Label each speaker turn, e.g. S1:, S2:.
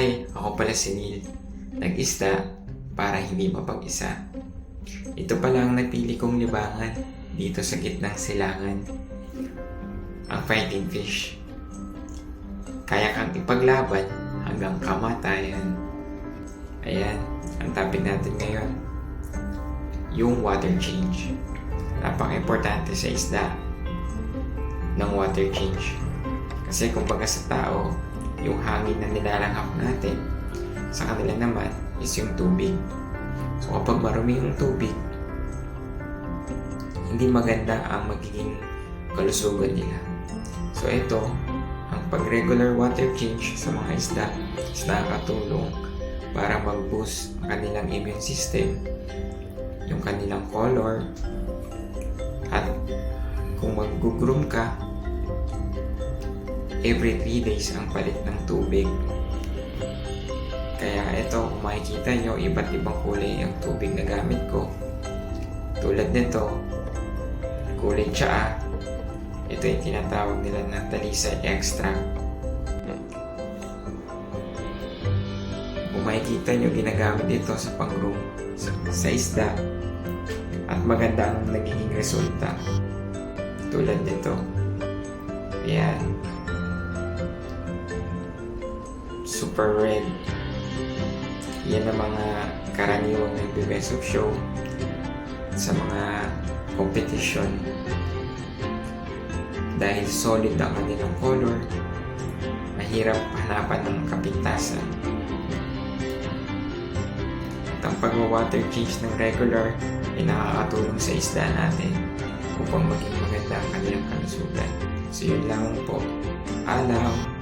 S1: Hi, ako pala si Neil. Nag-isda para hindi mapag-isa. Ito pala ang napili kong libangan dito sa gitnang silangan. Ang fighting fish. Kaya kang ipaglaban hanggang kamatayan. Ayan, ang topic natin ngayon. Yung water change. Napaka-importante sa isda ng water change. Kasi kumbaga sa tao, yung hangin na nilalanghap natin, sa kanila naman is yung tubig. So kapag marumi yung tubig, hindi maganda ang magiging kalusugan nila. So ito, ang pag-regular water change sa mga isda is nakakatulong para mag-boost ang kanilang immune system, yung kanilang color, at kung mag-groom ka, every 3 days ang palit ng tubig. Kaya ito, kung makikita nyo, iba't ibang kulay ang tubig na gamit ko. Tulad nito, kulay tsaa. Ito yung tinatawag nila na talisay extract. Kung makikita nyo, ginagamit ito sa pang-groom sa isda. At maganda ang nagiging resulta. Tulad nito. Ayan. Super red. Yan ang mga karaniwang nagbe-best of show sa mga competition. Dahil solid ang kanilang color, mahirap hanapan ng kapintasan. At ang pag-water change ng regular ay nakakatulong sa isda natin upang maging maganda ang kanilang kalusugan. So yun lang po. Alam!